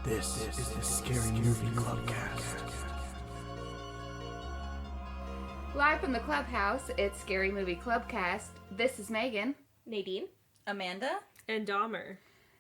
This is the Scary Movie Clubcast. Live from the clubhouse, it's Scary Movie Clubcast. This is Megan. Nadine. Amanda. And Dahmer.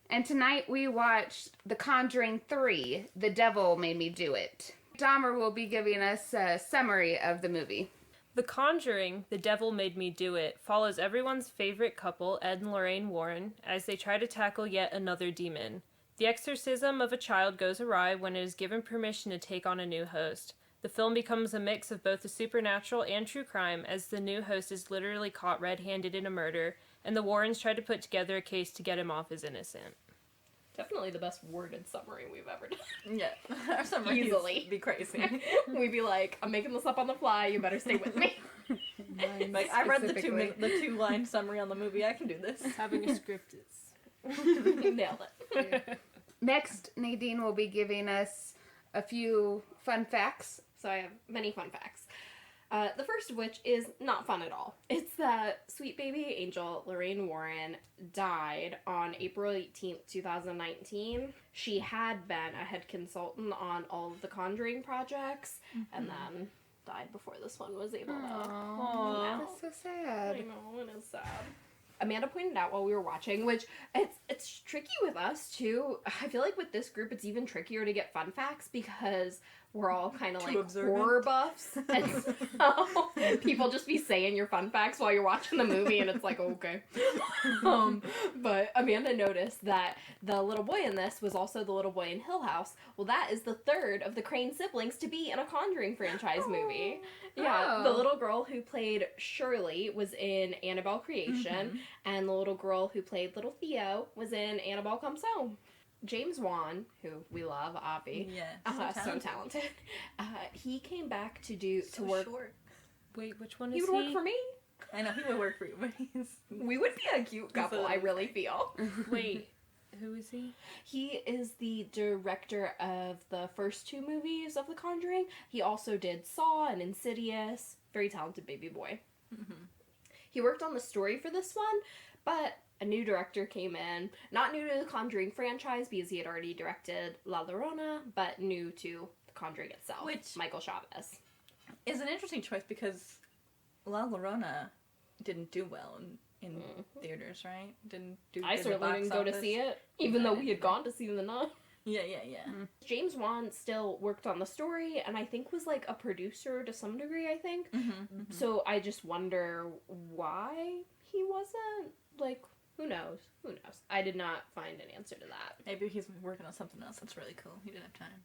And tonight we watched The Conjuring 3, The Devil Made Me Do It. Dahmer will be giving us a summary of the movie. The Conjuring, The Devil Made Me Do It, follows everyone's favorite couple, Ed and Lorraine Warren, as they try to tackle yet another demon. The exorcism of a child goes awry when it is given permission to take on a new host. The film becomes a mix of both the supernatural and true crime, as the new host is literally caught red-handed in a murder, and the Warrens try to put together a case to get him off as innocent. Definitely the best worded summary we've ever done. Yeah, our summaries Easily. be crazy. We'd be like, I'm making this up on the fly, you better stay with me. Like, I read the two-line summary on the movie, I can do this. Having a script is... Nailed it. Next, Nadine will be giving us a few fun facts. So I have many fun facts. The first of which is not fun at all. It's that sweet baby angel, Lorraine Warren, died on April 18th, 2019. She had been a head consultant on all of the Conjuring projects, and then died before this one was able to come out. That's so sad. I know, it is sad. Amanda pointed out while we were watching, which it's tricky with us too. I feel like with this group it's even trickier to get fun facts because we're all kind of like observant. horror buffs, and so people just be saying your fun facts while you're watching the movie, and it's like, okay. But Amanda noticed that the little boy in this was also the little boy in Hill House. Well, that is the third of the Crane siblings to be in a Conjuring franchise movie. Yeah, the little girl who played Shirley was in Annabelle Creation, and the little girl who played little Theo was in Annabelle Comes Home. James Wan, who we love, Avi, so talented. He came back to work. Short. Wait, which one is He would work for me. I know, he would work for you, but We would be a cute couple, I really feel. Wait, who is he? He is the director of the first two movies of The Conjuring. He also did Saw and Insidious. Very talented baby boy. He worked on the story for this one, but a new director came in, not new to the Conjuring franchise because he had already directed La Llorona, but new to the Conjuring itself, which Michael Chavez. is an interesting choice because La Llorona didn't do well in theaters, right? Didn't do good I in the certainly box didn't go to office. see it, even though we had gone to see The Nun. Yeah. James Wan still worked on the story, and I think was like a producer to some degree, I think. So I just wonder why he wasn't, like, who knows? I did not find an answer to that. Maybe he's working on something else that's really cool. He didn't have time.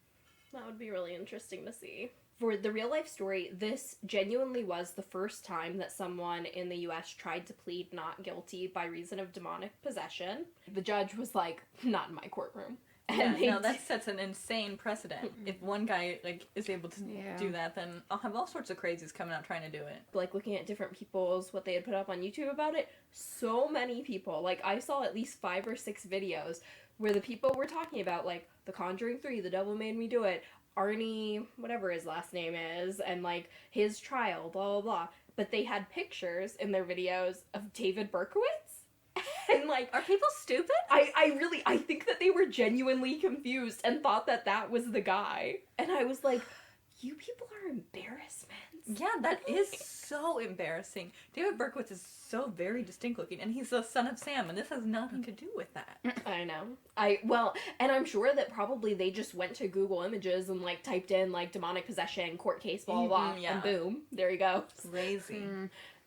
That would be really interesting to see. For the real life story, this genuinely was the first time that someone in the US tried to plead not guilty by reason of demonic possession. The judge was like, not in my courtroom. And that sets an insane precedent. If one guy is able to do that, then I'll have all sorts of crazies coming out trying to do it. Like, looking at different people's, what they had put up on YouTube about it, so many people, like, I saw at least 5 or 6 videos where the people were talking about, like, The Conjuring 3, The Devil Made Me Do It, Arnie, whatever his last name is, and, like, his trial, blah, blah, blah. But they had pictures in their videos of David Berkowitz. And, like, are people stupid? I think that they were genuinely confused and thought that that was the guy. And I was like, you people are embarrassments. Yeah, that is so embarrassing. David Berkowitz is so very distinct looking, and he's the son of Sam, and this has nothing to do with that. I know. And I'm sure that probably they just went to Google Images and, like, typed in, like, demonic possession, court case, blah, blah, blah, and boom, there you go. Crazy.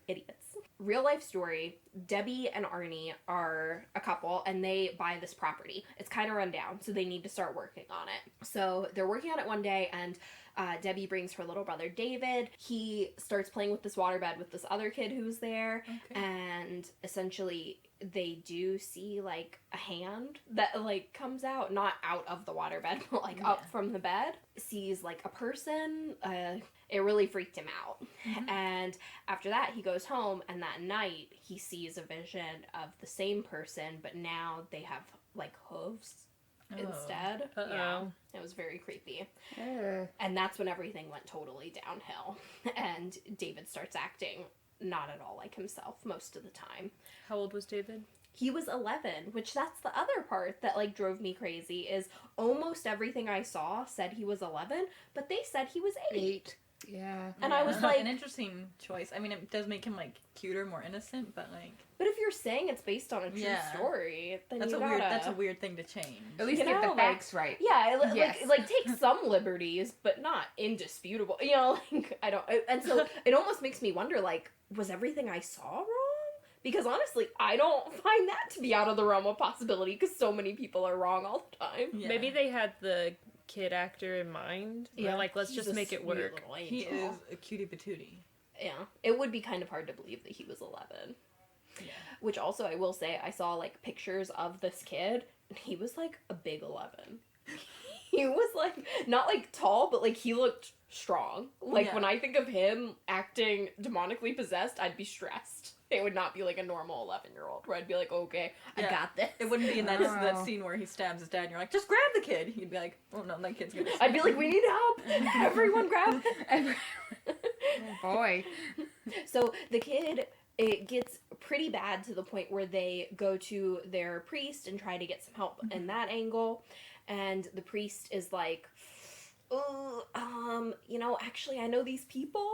Idiots. Real life story, Debbie and Arnie are a couple and they buy this property. It's kind of run down, so they need to start working on it. So they're working on it one day, and Debbie brings her little brother David. He starts playing with this waterbed with this other kid who's there, and essentially they do see, like, a hand that, like, comes out, not out of the waterbed, but, like, up from the bed. Sees, like, a person. It really freaked him out. And after that, he goes home, and that night, he sees a vision of the same person, but now they have, like, hooves instead. Yeah, it was very creepy. And that's when everything went totally downhill. And David starts acting not at all like himself most of the time. How old was David? he was 11, which that's the other part that like drove me crazy is almost everything I saw said he was 11, but they said he was 8. Yeah. And I was like, an interesting choice. I mean, it does make him like cuter, more innocent, but like but if you're saying it's based on a true story, then that's you that's a weird thing to change. At least You get the know, facts right. Yeah, Yes. like take some liberties, but not indisputable. You know, like I don't. And so it almost makes me wonder, like, was everything I saw wrong? Because honestly, I don't find that to be out of the realm of possibility. Because so many people are wrong all the time. Yeah. Maybe they had the kid actor in mind. Yeah, like let's He's just a make it sweet work. little He angel. is a cutie patootie. Yeah, it would be kind of hard to believe that he was 11. Yeah. Which also, I will say, I saw like pictures of this kid, and he was like a big 11. He was like not like tall, but like he looked strong. Like Yeah. when I think of him acting demonically possessed, I'd be stressed. It would not be like a normal 11-year-old where I'd be like, okay, I Yeah. got this. It wouldn't be in that Oh. that scene where he stabs his dad and you're like, just grab the kid. You'd be like, oh no, that kid's gonna I'd be like, we need help. Everyone grab him. Oh boy. So the kid, it gets pretty bad to the point where they go to their priest and try to get some help in that angle. And the priest is like, oh, actually, I know these people,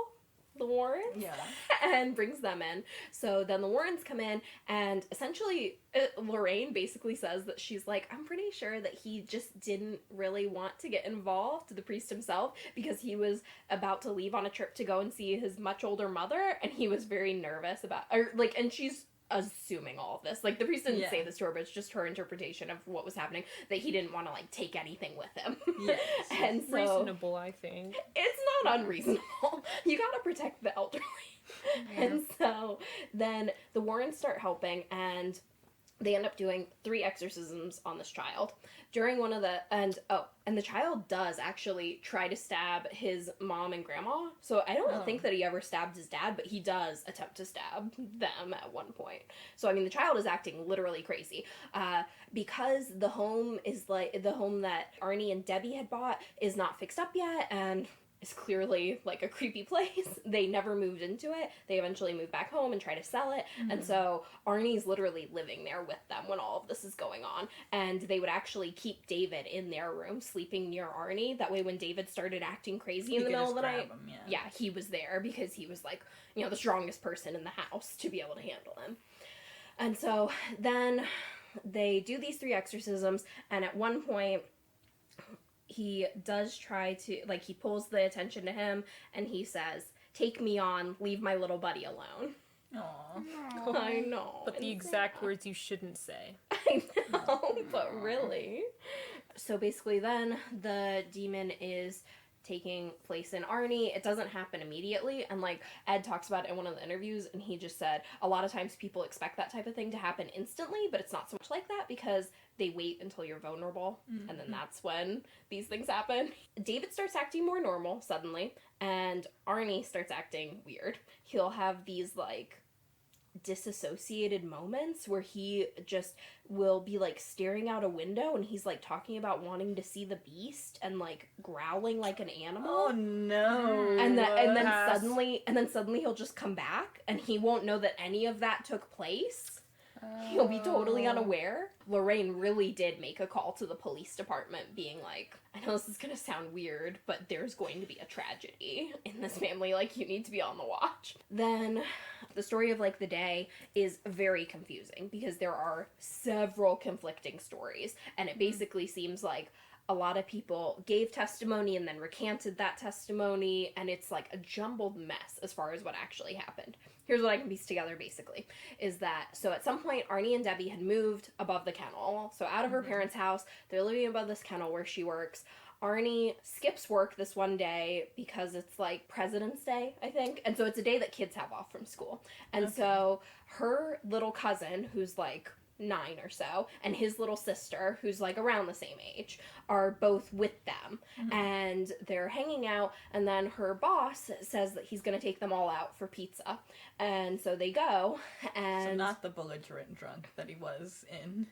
the Warrens, Yeah. and brings them in. So then the Warrens come in, and essentially Lorraine basically says that she's like, I'm pretty sure that he just didn't really want to get involved, the priest himself, because he was about to leave on a trip to go and see his much older mother, and he was very nervous about, and she's assuming all of this. Like, the priest didn't say this to her, but it's just her interpretation of what was happening, that he didn't want to, like, take anything with him. Yes. And so Reasonable, I think. it's not unreasonable. You gotta protect the elderly. Yeah. And so then the Warrens start helping, and they end up doing 3 exorcisms on this child. During one of the, and the child does actually try to stab his mom and grandma. So I don't think that he ever stabbed his dad, but he does attempt to stab them at one point. So I mean, the child is acting literally crazy. Because the home is like, the home that Arnie and Debbie had bought is not fixed up yet, and is clearly like a creepy place. They never moved into it. They eventually moved back home and try to sell it. And so Arnie's literally living there with them when all of this is going on. And they would actually keep David in their room sleeping near Arnie. That way when David started acting crazy in the middle of the night, he was there because he was like, the strongest person in the house to be able to handle him. And so then they do these 3 exorcisms, and at one point he does try to, like, he pulls the attention to him, and he says, take me on, leave my little buddy alone. Aww. I know. But the exact words you shouldn't say. I know, but really. So basically then, the demon is taking place in Arnie. It doesn't happen immediately, and like Ed talks about it in one of the interviews, and he just said a lot of times people expect that type of thing to happen instantly, but it's not so much like that because they wait until you're vulnerable, and then that's when these things happen. David starts acting more normal suddenly, and Arnie starts acting weird. He'll have these like disassociated moments where he just will be like staring out a window, and he's like talking about wanting to see the beast and like growling like an animal. Oh no. And then Pass. suddenly he'll just come back, and he won't know that any of that took place. He'll be totally unaware. Lorraine really did make a call to the police department being like, I know this is gonna sound weird, but there's going to be a tragedy in this family, like, you need to be on the watch. Then the story of like the day is very confusing because there are several conflicting stories, and it basically seems like a lot of people gave testimony and then recanted that testimony, and it's like a jumbled mess as far as what actually happened. Here's what I can piece together, basically, is that, so at some point, Arnie and Debbie had moved above the kennel. So out of her parents' house, they're living above this kennel where she works. Arnie skips work this one day because it's like President's Day, I think. And so it's a day that kids have off from school. And so her little cousin, who's like 9 or so, and his little sister, who's like around the same age, are both with them. And they're hanging out, and then her boss says that he's going to take them all out for pizza. And so they go, and So not the belligerent drunk that he was in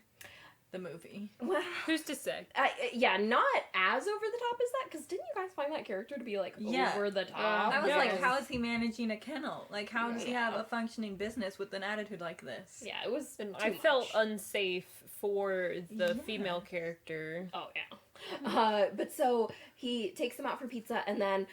the movie. Well, Who's to say? yeah, not as over the top as that, because didn't you guys find that character to be, like, Yeah. over the top? I was Yeah. like, how is he managing a kennel? Like, how does he Yeah. have a functioning business with an attitude like this? Yeah, it was And too I felt much. unsafe for the Yeah. female character. Oh, yeah. But so he takes them out for pizza, and then,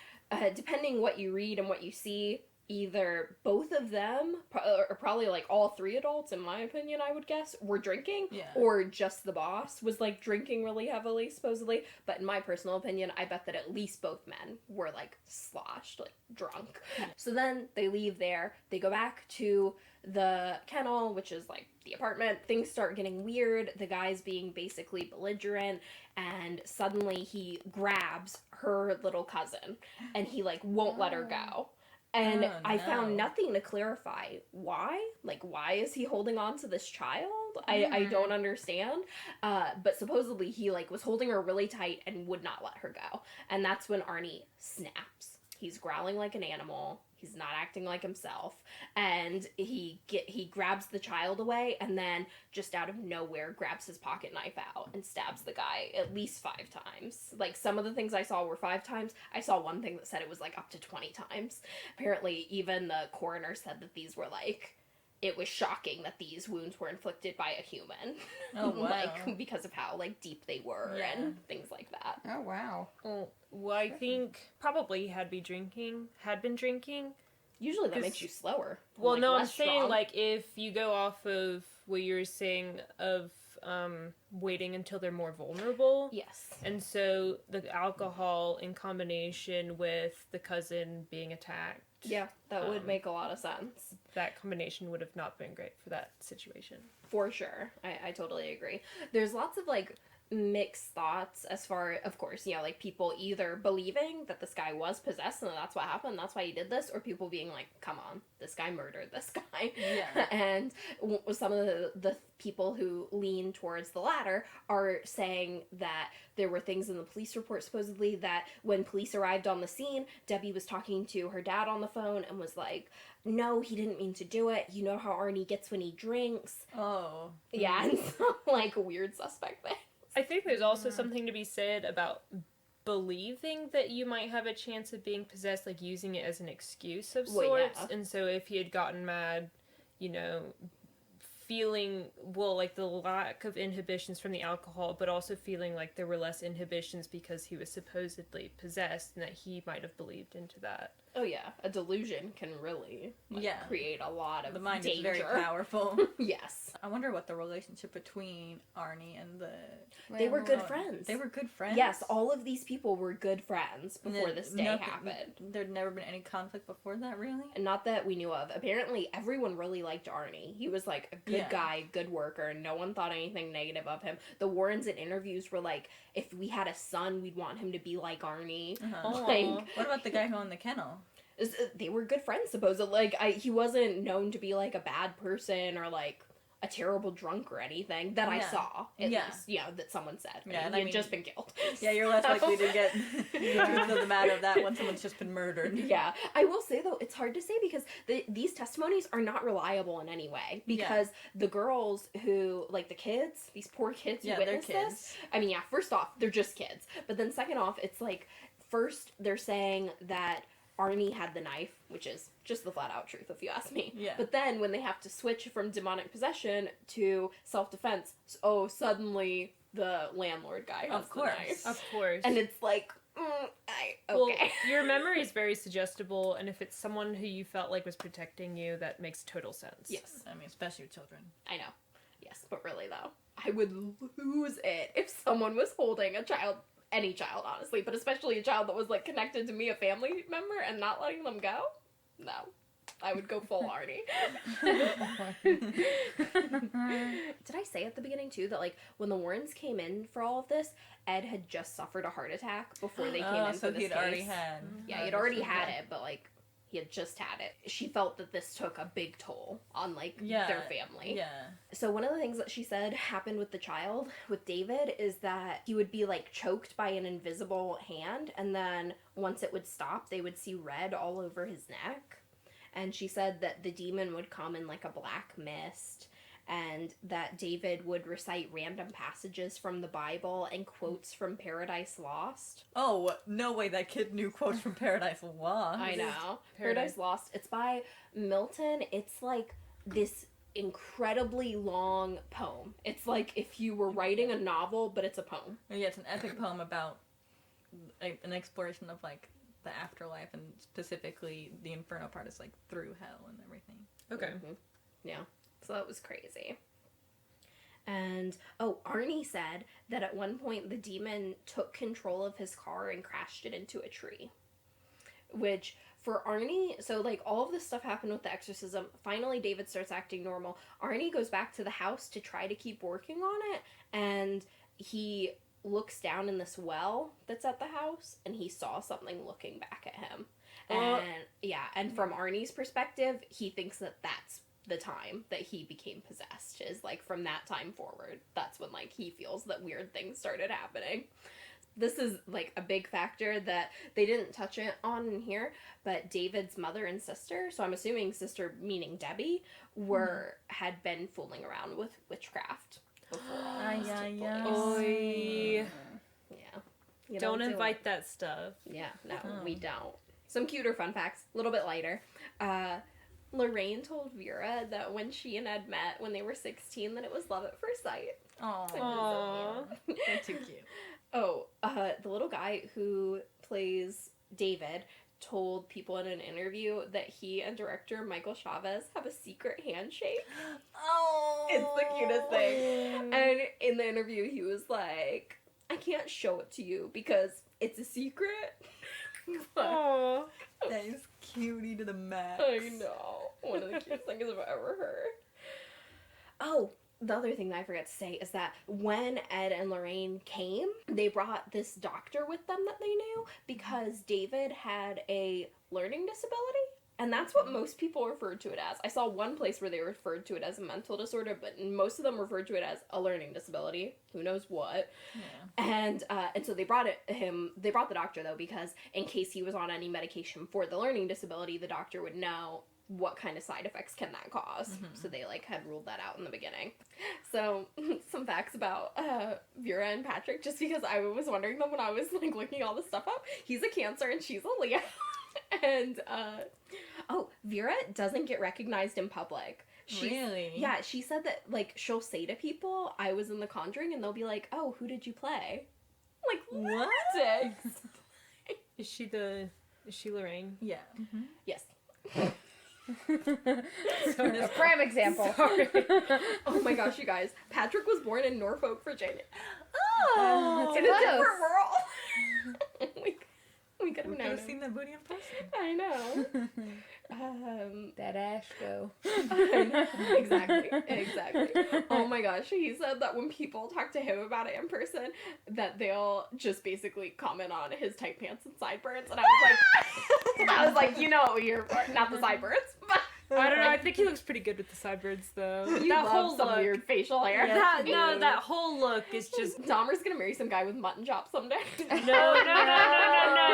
depending what you read and what you see, either both of them, or probably like all three adults, in my opinion, I would guess, were drinking, Yeah. or just the boss was like drinking really heavily, supposedly. But in my personal opinion, I bet that at least both men were like sloshed, like drunk. So then they leave there, they go back to the kennel, which is like the apartment. Things start getting weird. The guy's being basically belligerent, and suddenly he grabs her little cousin and he like won't let her go. And Oh, I found no. nothing to clarify why. Like, why is he holding on to this child? I don't understand. But supposedly he like was holding her really tight and would not let her go. And that's when Arnie snaps. He's growling like an animal. He's not acting like himself, and he grabs the child away, and then just out of nowhere grabs his pocket knife out and stabs the guy at least 5 times. Like, some of the things I saw were 5 times. I saw one thing that said it was like up to 20 times. Apparently, even the coroner said that these were like, it was shocking that these wounds were inflicted by a human. Oh, wow. Like, because of how like deep they were Yeah. and things like that. Oh, wow. Well, I think probably had been drinking. Usually that 'Cause- makes you slower. Well, like, no, I'm less saying, strong. like, if you go off of what you were saying of waiting until they're more vulnerable. Yes. And so the alcohol in combination with the cousin being attacked. Yeah, that would Um, make a lot of sense. That combination would have not been great for that situation. For sure. I totally agree. There's lots of like mixed thoughts as far, of course, you know, like people either believing that this guy was possessed and that's what happened, that's why he did this, or people being like, come on, this guy murdered this guy. Yeah. And some of the people who lean towards the latter are saying that there were things in the police report supposedly that when police arrived on the scene, Debbie was talking to her dad on the phone and was like, no, he didn't mean to do it. You know how Arnie gets when he drinks. Oh. Yeah, and some like weird suspect thing. I think there's also something to be said about believing that you might have a chance of being possessed, like using it as an excuse of Well, sorts. yeah. And so if he had gotten mad, you know, feeling, well, like the lack of inhibitions from the alcohol, but also feeling like there were less inhibitions because he was supposedly possessed, and that he might have believed into that. Oh yeah, a delusion can really create a lot of The mind danger. is very powerful. Yes. I wonder what the relationship between Arnie and the... They were good Oh, friends. They were good friends? Yes, all of these people were good friends And before then this day nothing- happened. There'd never been any conflict before that, really? And not that we knew of. Apparently, everyone really liked Arnie. He was like a good Yeah. guy, good worker. No one thought anything negative of him. The Warrens in interviews were like, if we had a son, we'd want him to be like Arnie. Uh-huh. Aw. Like, What about the guy who owned the kennel? they were good friends, supposedly. Like, he wasn't known to be like a bad person or like a terrible drunk or anything that I Yeah. saw. At Yeah. least, you know, that someone said. Yeah, and he I had mean- just been killed. Yeah, you're less likely to get the Yeah. truth of the matter of that when someone's just been murdered. Yeah, I will say though, it's hard to say because these testimonies are not reliable in any way. Because the girls who, like the kids, these poor kids who Yeah, they're witnessed this. kids. I mean, yeah, first off, they're just kids. But then second off, it's like, first they're saying that Arnie had the knife, which is just the flat out truth if you ask me. Yeah. But then when they have to switch from demonic possession to self-defense, suddenly the landlord guy has Of course. the knife. Of course. And it's like, Well, okay. your memory is very suggestible, and if it's someone who you felt like was protecting you, that makes total sense. Yes. I mean, especially with children. I know. Yes, but really though, I would lose it if someone was holding a child, any child honestly, but especially a child that was like connected to me, a family member, and not letting them go. No. I would go full Arnie. Did I say at the beginning too that like when the Warrens came in for all of this, Ed had just suffered a heart attack before they came in so for this he'd already case? had. Yeah, he'd already had it, but like he had just had it. She felt that this took a big toll on like their family. Yeah. So one of the things that she said happened with the child, with David, is that he would be like choked by an invisible hand, and then once it would stop, they would see red all over his neck. And she said that the demon would come in like a black mist and that David would recite random passages from the Bible and quotes from Paradise Lost. Oh, no way that kid knew quotes from Paradise Lost. I know. Paradise Lost. It's by Milton. It's like this incredibly long poem. It's like if you were writing a novel, but it's a poem. Yeah, it's an epic poem about an exploration of, like, the afterlife, and specifically the Inferno part is, like, through hell and everything. Okay. Mm-hmm. Yeah. So that was crazy. And, Arnie said that at one point the demon took control of his car and crashed it into a tree. Which, for Arnie, so, like, all of this stuff happened with the exorcism. Finally, David starts acting normal. Arnie goes back to the house to try to keep working on it, and he looks down in this well that's at the house, and he saw something looking back at him. And from Arnie's perspective, he thinks that that's the time that he became possessed, is, like, from that time forward. That's when, like, he feels that weird things started happening. This is, like, a big factor that they didn't touch it on in here, but David's mother and sister, so I'm assuming sister meaning Debbie, had been fooling around with witchcraft before all this took place. Oy. Yeah. You Don't invite that stuff. Yeah, no, we don't. Some cuter fun facts, a little bit lighter. Lorraine told Vera that when she and Ed met when they were 16, that it was love at first sight. Aww. That's too cute. The little guy who plays David told people in an interview that he and director Michael Chavez have a secret handshake. Oh! It's the cutest thing. And in the interview, he was like, I can't show it to you because it's a secret. Aww. That is cutie to the max. I know. One of the cutest things I've ever heard. Oh, the other thing that I forgot to say is that when Ed and Lorraine came, they brought this doctor with them that they knew because David had a learning disability. And that's what most people referred to it as. I saw one place where they referred to it as a mental disorder, but most of them referred to it as a learning disability. Who knows what. Yeah. And so they brought the doctor, though, because in case he was on any medication for the learning disability, the doctor would know what kind of side effects can that cause. Mm-hmm. So they, like, had ruled that out in the beginning. So, some facts about Vera and Patrick, just because I was wondering them when I was, like, looking all this stuff up. He's a Cancer and she's a Leo. And, Vera doesn't get recognized in public. Really? Yeah, she said that, like, she'll say to people, I was in The Conjuring, and they'll be like, oh, who did you play? Like, what? Is she Lorraine? Yeah. Mm-hmm. Yes. A prime example. Oh my gosh, you guys. Patrick was born in Norfolk, Virginia. Oh, in a different world. We could have seen that booty in person. I know. That ash go. Exactly. Oh my gosh, he said that when people talk to him about it in person, that they'll just basically comment on his tight pants and sideburns, and I was like, you know what we're here for, not the sideburns. I don't know. I think he looks pretty good with the sideburns, though. You that love whole some look, weird facial hair. Yeah, that whole look is just. Dahmer's gonna marry some guy with mutton chops someday. No!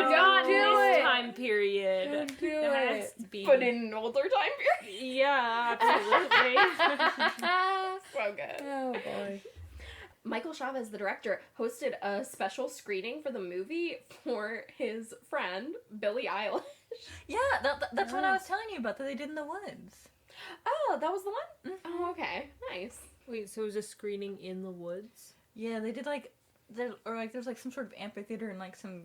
Don't do it. Time period. Don't do it. But in an older time period. Yeah, absolutely. So good. Oh boy. Michael Chavez, the director, hosted a special screening for the movie for his friend, Billie Eilish. Yeah, that's what I was telling you about, that they did in the woods. Oh, that was the one? Mm-hmm. Oh, okay. Nice. Wait, so it was a screening in the woods? Yeah, they did, there's some sort of amphitheater in, like, some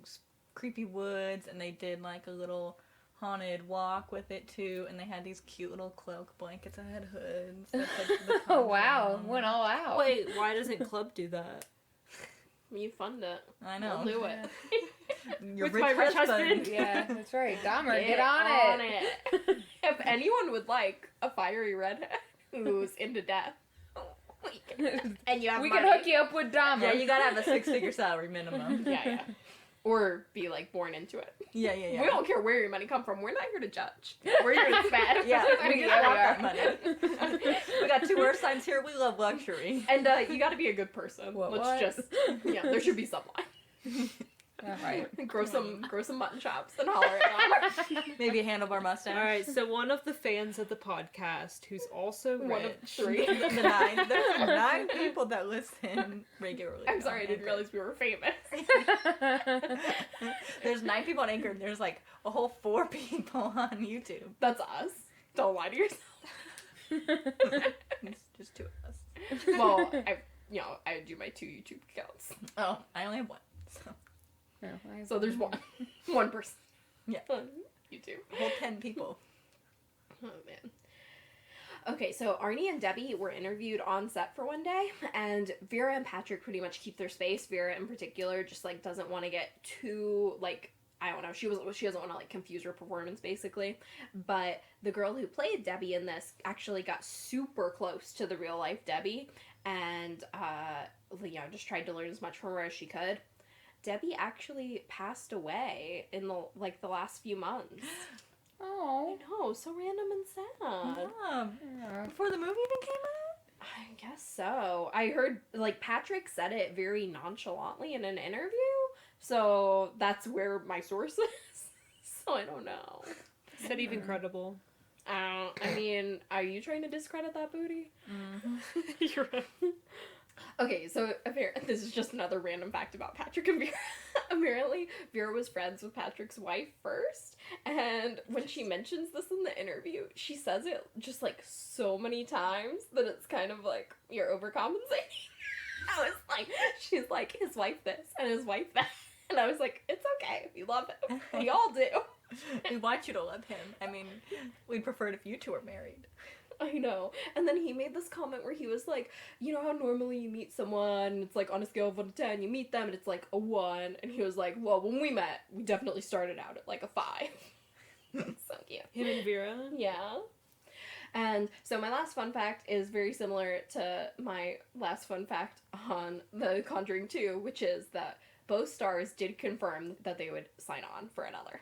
creepy woods, and they did, like, a little haunted walk with it, too, and they had these cute little cloak blankets that had hoods. Oh, wow. Went all out. Wait, why doesn't Club do that? You fund it. I know. I'll do it. Your with my rich husband. Yeah, that's right. Dahmer, get on it. If anyone would like a fiery redhead who's into death, and you have we money, can hook you up with Dahmer. Yeah, you gotta have a 6-figure salary minimum. Yeah. Or be, like, born into it. Yeah. We don't care where your money come from. We're not here to judge. We're here to spend. Yeah, we just want that money. We got 2 earth signs here. We love luxury. And you gotta be a good person. Let's just, there should be some line. Right. grow some mutton chops and holler at them. Maybe a handlebar mustache. All right, so one of the fans of the podcast, who's also One of rich, three. The 9. There's 9 people that listen regularly. I'm sorry, I on didn't Anchor. realize we were famous. There's 9 people on Anchor, and there's like a whole 4 people on YouTube. That's us. Don't lie to yourself. It's just 2 of us. Well, I do my 2 YouTube accounts. Oh, I only have 1. So So there's one person. Yeah. On YouTube. a whole 10 people. Oh, man. Okay, so Arnie and Debbie were interviewed on set for one day, and Vera and Patrick pretty much keep their space. Vera, in particular, just, like, doesn't want to get too, like, I don't know, she doesn't want to, like, confuse her performance, basically. But the girl who played Debbie in this actually got super close to the real-life Debbie, and, just tried to learn as much from her as she could. Debbie actually passed away in, the last few months. Oh. I know, so random and sad. Yeah. Before the movie even came out? I guess so. I heard, like, Patrick said it very nonchalantly in an interview, so that's where my source is. So I don't know. is that even credible? I mean, are you trying to discredit that booty? Mm-hmm. You're right. Okay, so this is just another random fact about Patrick and Vera. Apparently, Vera was friends with Patrick's wife first, and when she mentions this in the interview, she says it just, like, so many times that it's kind of like, you're overcompensating. I was like, she's like, his wife this, and his wife that. And I was like, it's okay, we love him. We all do. We want you to love him. I mean, we'd prefer it if you 2 were married. I know. And then he made this comment where he was like, you know how normally you meet someone, it's like on a scale of 1 to 10, you meet them and it's like a 1. And he was like, well, when we met, we definitely started out at like a 5. So cute. Him and Vera? Yeah. And so my last fun fact is very similar to my last fun fact on The Conjuring 2, which is that both stars did confirm that they would sign on for another.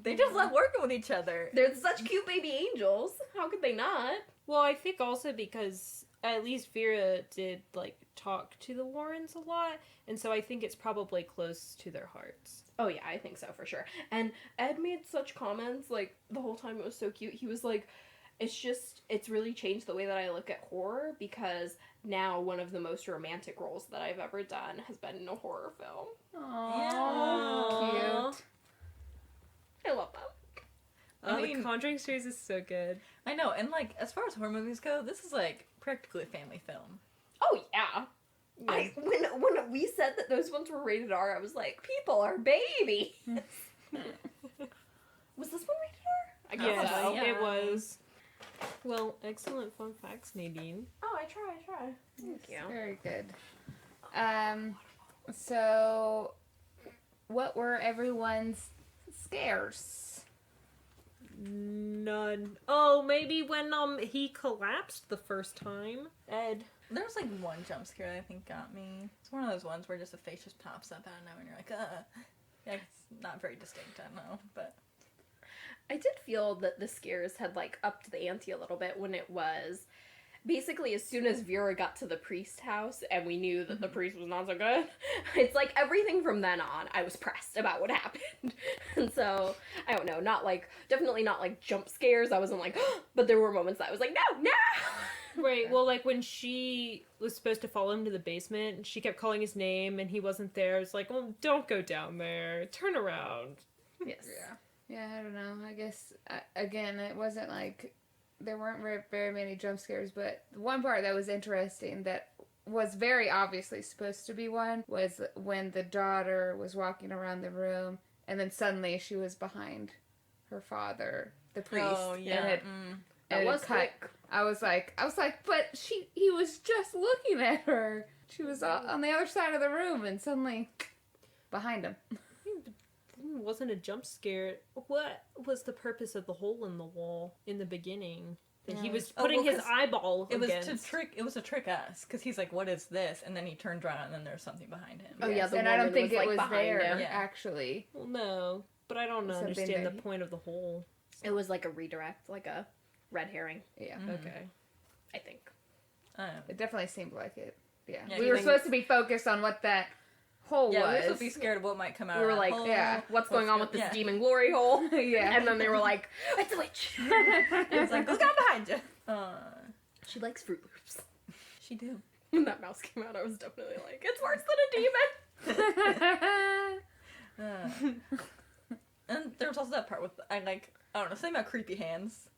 They just love working with each other. They're such cute baby angels. How could they not? Well, I think also because at least Vera did, like, talk to the Warrens a lot, and so I think it's probably close to their hearts. Oh yeah, I think so for sure. And Ed made such comments, like, the whole time. It was so cute. He was like, it's really changed the way that I look at horror, because now one of the most romantic roles that I've ever done has been in a horror film. Aww. Cute. I love that. I mean- The Conjuring series is so good. I know, and like, as far as horror movies go, this is like practically a family film. Oh yeah. When we said that those ones were rated R, I was like, people are babies. Was this one rated R? I guess Yes, so. yeah. it was. Well, excellent fun facts, Nadine. Oh, I try. Thank you. Very good. So, what were everyone's scares? None. Oh, maybe when he collapsed the first time. Ed. There was like one jump scare that I think got me. It's one of those ones where just a face just pops up out of nowhere and you're like, Yeah, it's not very distinct, I know, but... I did feel that the scares had, like, upped the ante a little bit when it was... Basically, as soon as Vera got to the priest house and we knew that the priest was not so good, it's like everything from then on, I was pressed about what happened. And so, I don't know, definitely not like jump scares. I wasn't like, but there were moments that I was like, no! Right, well, like when she was supposed to follow him to the basement, and she kept calling his name and he wasn't there. It's like, well, don't go down there. Turn around. Yes. Yeah, I don't know. I guess, again, it wasn't like... There weren't very many jump scares, but one part that was interesting that was very obviously supposed to be one was when the daughter was walking around the room and then suddenly she was behind her father, the priest. Oh, yeah. And That it was cut. quick. I was like, but he was just looking at her. She was on the other side of the room and suddenly behind him. It wasn't a jump scare. What was the purpose of the hole in the wall in the beginning? That he was putting his 'cause eyeball It was against. to trick us, because he's like, what is this? And then he turns around and then there's something behind him. Oh, yeah, the and I don't woman think was, it like, was behind there, him. Yeah. actually. Well, no, but I don't Something understand that the point of the hole. It was like a redirect, like a red herring, Yeah. Okay. I think. It definitely seemed like it. Yeah. Yeah, We you were think- supposed to be focused on what that hole Yeah, we were was. supposed to be scared of what might come out. We were of that like, hole. yeah, what's going on with this Yeah. demon glory hole? Yeah. And then they were like, it's a witch. It's like, who's got behind you? She likes Fruit Loops. She do. When that mouse came out, I was definitely like, it's worse than a demon. And there was also that part with, I don't know, something about creepy hands.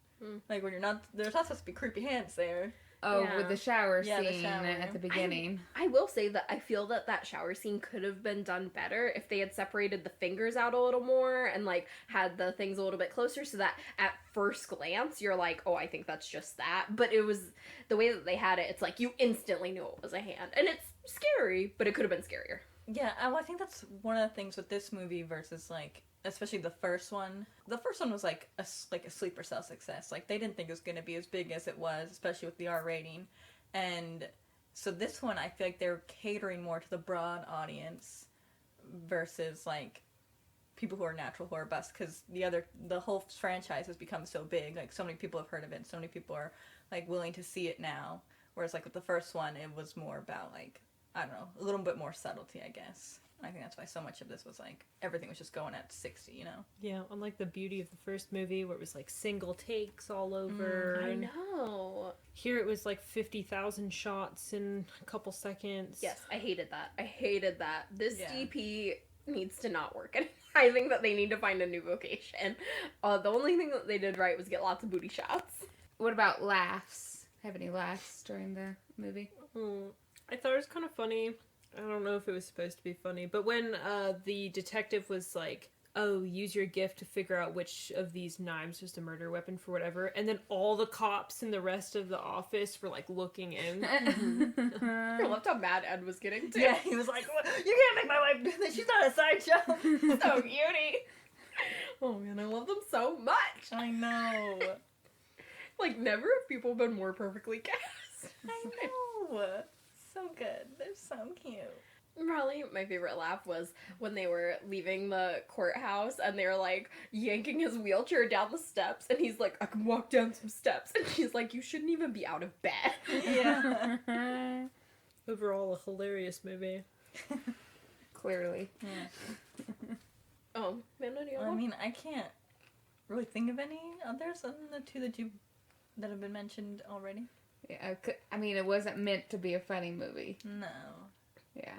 Like when there's not supposed to be creepy hands there. Oh, Yeah. with the shower Yeah, the scene shower. at the beginning. I will say that I feel that shower scene could have been done better if they had separated the fingers out a little more and like had the things a little bit closer so that at first glance you're like, oh, I think that's just that. But it was the way that they had it, it's like you instantly knew it was a hand. And it's scary, but it could have been scarier. Yeah, I think that's one of the things with this movie versus like, especially the first one. The first one was like a sleeper cell success. Like they didn't think it was going to be as big as it was, especially with the R rating. And so this one, I feel like they're catering more to the broad audience versus like people who are natural horror buffs, because the whole franchise has become so big. Like so many people have heard of it. So many people are like willing to see it now. Whereas like with the first one, it was more about like, I don't know, a little bit more subtlety, I guess. I think that's why so much of this was like, everything was just going at 60, you know? Yeah, unlike the beauty of the first movie where it was like single takes all over. I and know. Here it was like 50,000 shots in a couple seconds. Yes, I hated that. This Yeah. DP needs to not work. And I think that they need to find a new vocation. The only thing that they did right was get lots of booty shots. What about laughs? Have any laughs during the movie? I thought it was kind of funny. I don't know if it was supposed to be funny, but when the detective was like, oh, use your gift to figure out which of these knives was the murder weapon for whatever, and then all the cops in the rest of the office were like looking in. I loved how mad Ed was getting too. Yeah, he was like, you can't make my wife do this. She's not a sideshow. So cutie. Oh man, I love them so much. I know. Like, never have people been more perfectly cast. I know. So good. They're so cute. Probably my favorite laugh was when they were leaving the courthouse and they were like yanking his wheelchair down the steps and he's like, I can walk down some steps, and she's like, you shouldn't even be out of bed. Yeah. Overall, a hilarious movie. Clearly. Yeah. Amanda, do you Well, have I one? mean, I can't really think of any others other than the two that have been mentioned already. Yeah, I mean, it wasn't meant to be a funny movie. No. Yeah,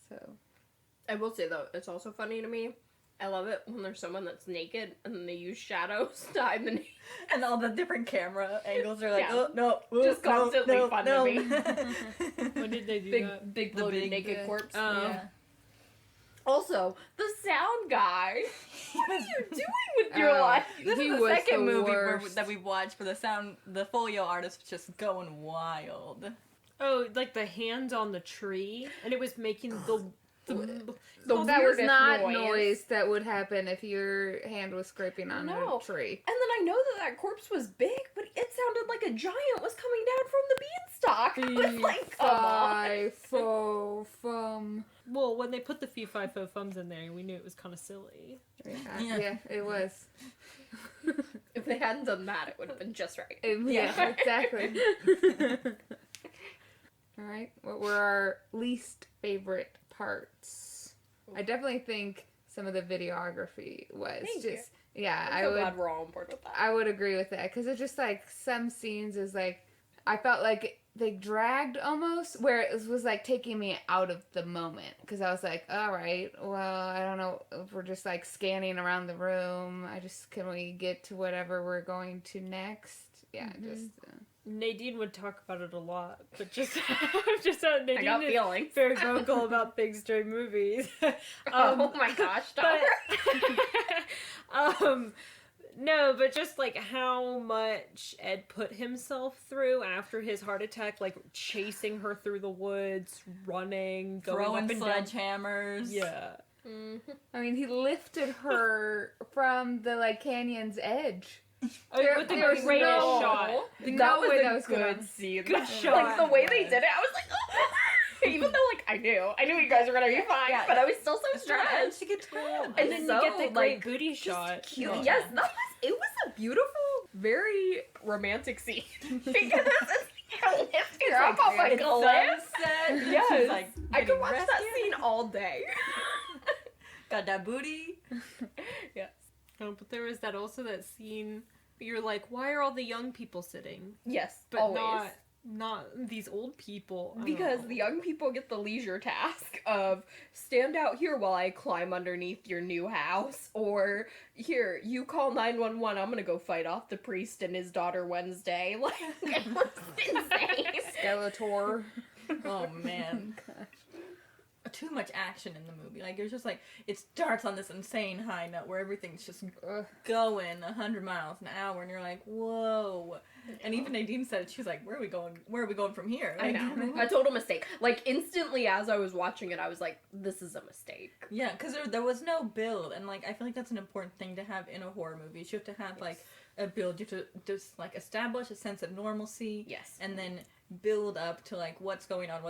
so. I will say though, it's also funny to me. I love it when there's someone that's naked and then they use shadows to hide the naked. And all the different camera angles are like, Yeah. oh, no. Just constantly fun to me. When did they do that? Big The bloated big- naked corpse. Yeah. Also, the sound guy. What are you doing with your Oh. life? This He is the was second the movie worst. that we watched for the sound. The folio artist was just going wild. Oh, like the hand on the tree, and it was making the The that was weirdest not noise that would happen if your hand was scraping on No. a tree. And then I know that corpse was big, but it sounded like a giant was coming down from the beanstalk. I was like, come on. Fum. Well, when they put the fee fi fo fums in there, we knew it was kind of silly. Yeah, yeah, it was. If they hadn't done that, it would have been just right. Yeah, exactly. All right, what were our least favorite parts? I definitely think some of the videography was Thank just yeah. I'm so glad we're all on board with that. I would agree with that because it's just like some scenes is like I felt like they dragged almost where it was like taking me out of the moment because I was like, all right, well, I don't know if we're just like scanning around the room. Can we get to whatever we're going to next? Yeah, just. Nadine would talk about it a lot, but just Nadine I got is feelings. very vocal about things during movies. Oh my gosh, stop. No, but just like how much Ed put himself through after his heart attack, like chasing her through the woods, running, going Throwing up and down. sledgehammers. Yeah. I mean, he lifted her from the like canyon's edge. With the There's greatest no- shot. No way that was good gonna- scene. Good Like shot. the way they did it, I was like, even though like I knew you guys were gonna be fine, Yeah, but I was still so And stressed. she gets And And then then so, you get the great like, booty shot. Cute. Yeah. Yes, it was a beautiful, very romantic scene. Because it's lift her up off a cliff. Sunset. Yes. She's, like, I could getting watch that rescued. scene all day. Got that booty. Oh, but there was that scene. You're like, why are all the young people sitting, Yes, but always. not these old people? I don't Because know. the young people get the leisure task of stand out here while I climb underneath your new house, or here, you call 911, I'm gonna go fight off the priest and his daughter Wednesday. Like, it was insane. Skeletor. Oh man. Too much action in the movie. Like, it was just like, it starts on this insane high note where everything's just going 100 miles an hour, and you're like, whoa. And even Nadine said it, she was like, where are we going from here? I Like, know. A total mistake. Like, instantly as I was watching it, I was like, this is a mistake. Yeah, because there was no build, and like, I feel like that's an important thing to have in a horror movie. You have to have like a build. You have to just like establish a sense of normalcy. Yes. And then build up to like what's going on.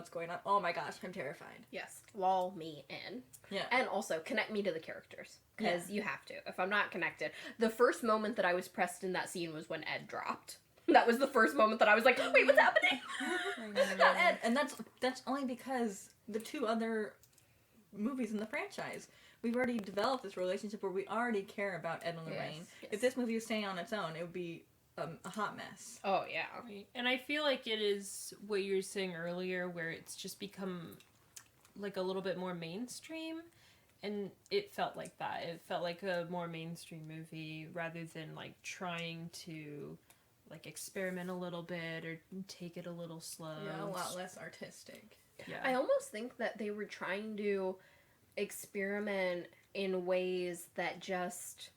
Oh my gosh, I'm terrified. Yes. Lull me in. Yeah. And also, connect me to the characters. Because you have to. If I'm not connected. The first moment that I was pressed in that scene was when Ed dropped. That was the first moment that I was like, wait, what's happening? Not Ed. And that's only because the two other movies in the franchise, we've already developed this relationship where we already care about Ed and Lorraine. Yes. If this movie was staying on its own, it would be a hot mess. Oh, yeah. Right. And I feel like it is what you were saying earlier, where it's just become like a little bit more mainstream, and it felt like that. It felt like a more mainstream movie rather than like trying to like experiment a little bit or take it a little slow. Yeah, a lot less artistic. Yeah. I almost think that they were trying to experiment in ways that just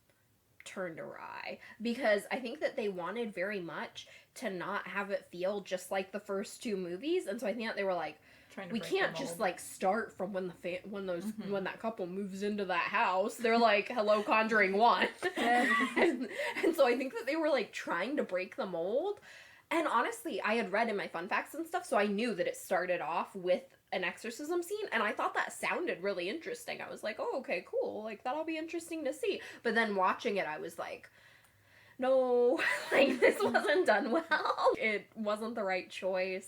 turned awry, because I think that they wanted very much to not have it feel just like the first two movies, and so I think that they were like, Trying to we break can't the just mold. like start from when when that couple moves into that house. They're like, hello, Conjuring 1. and so I think that they were like trying to break the mold. And honestly, I had read in my fun facts and stuff, so I knew that it started off with an exorcism scene, and I thought that sounded really interesting. I was like, oh, okay, cool, like that'll be interesting to see. But then watching it, I was like, no, like this wasn't done well. It wasn't the right choice.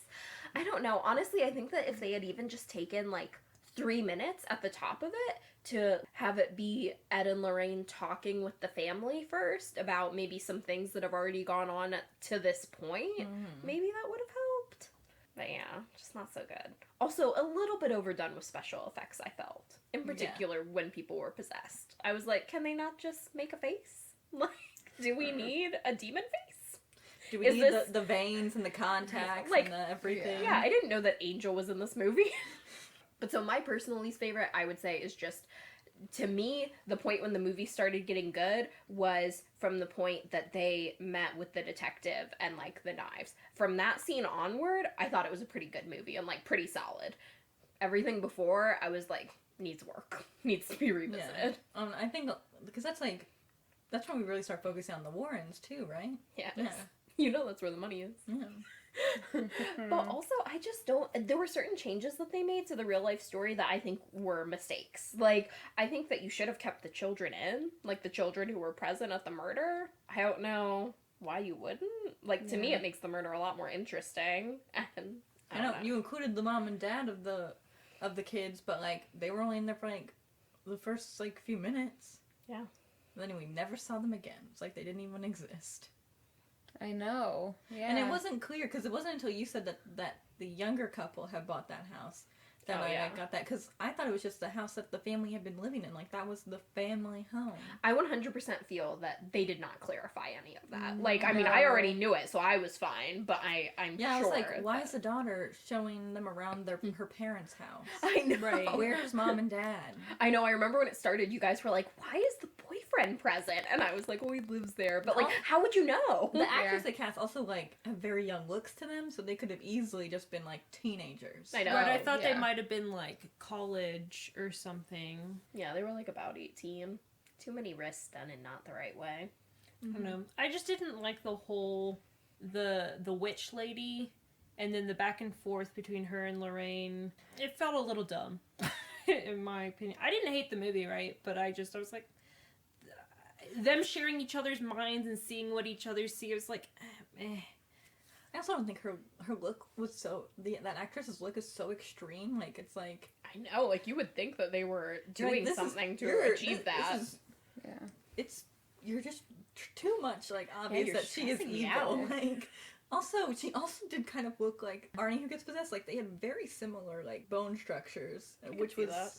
I don't know. Honestly, I think that if they had even just taken like 3 minutes at the top of it to have it be Ed and Lorraine talking with the family first about maybe some things that have already gone on to this point, maybe that would have helped. But yeah, just not so good. Also, a little bit overdone with special effects, I felt. In particular, when people were possessed. I was like, can they not just make a face? Like, do we need a demon face? Do we Is need this- the veins and the contacts Like, and the everything? Yeah, I didn't know that Angel was in this movie. But so my personal least favorite, I would say, is just, to me, the point when the movie started getting good was from the point that they met with the detective and, like, the knives. From that scene onward, I thought it was a pretty good movie and, like, pretty solid. Everything before, I was like, needs work. Needs to be revisited. I think, because that's when we really start focusing on the Warrens too, right? Yeah. Yeah. You know that's where the money is. Yeah. But also, I just don't. There were certain changes that they made to the real life story that I think were mistakes. Like, I think that you should have kept the children in, like the children who were present at the murder. I don't know why you wouldn't. Like, to me, it makes the murder a lot more interesting. And I know you included the mom and dad of the kids, but like they were only in there for like the first like few minutes. Yeah. And then we never saw them again. It's like they didn't even exist. I know. Yeah. And it wasn't clear because it wasn't until you said that the younger couple had bought that house that I got that, because I thought it was just the house that the family had been living in. Like, that was the family home. I 100% feel that they did not clarify any of that. Like, I mean, No. I already knew it, so I was fine, but I'm Yeah, I sure. was like, why that- is the daughter showing them around her parents' house? I know. Right. Where's mom and dad? I know, I remember when it started, you guys were like, why is the boyfriend present? And I was like, oh, he lives there. But, like, Oh. how would you know? The actors they cast also, like, have very young looks to them, so they could have easily just been, like, teenagers. I know. Right, I thought yeah. they might have been like college or something. Yeah, they were, like, about 18. Too many risks done in not the right way. I don't know. I just didn't like the whole the witch lady and then the back and forth between her and Lorraine. It felt a little dumb, in my opinion. I didn't hate the movie, right? But I was like, them sharing each other's minds and seeing what each other see. It was like, eh. I also don't think her look was so that actress's look is so extreme. Like it's like I know, like you would think that they were doing this is something to weird. achieve that. It's you're just too much like obvious you're that she is stressing me evil. out. Like also she also did kind of look like Arnie who gets possessed. Like they had very similar like bone structures, which see was that.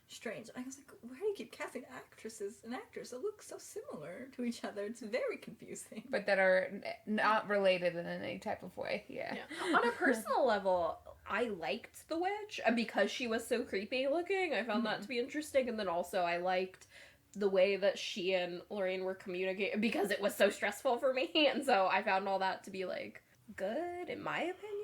strange. I was like, where do you keep casting actresses and actors that look so similar to each other? It's very confusing. But that are not related in any type of way. Yeah. On a personal level, I liked the witch, and because she was so creepy looking, I found that to be interesting. And then also, I liked the way that she and Lorraine were communicating because it was so stressful for me, and so I found all that to be like good in my opinion.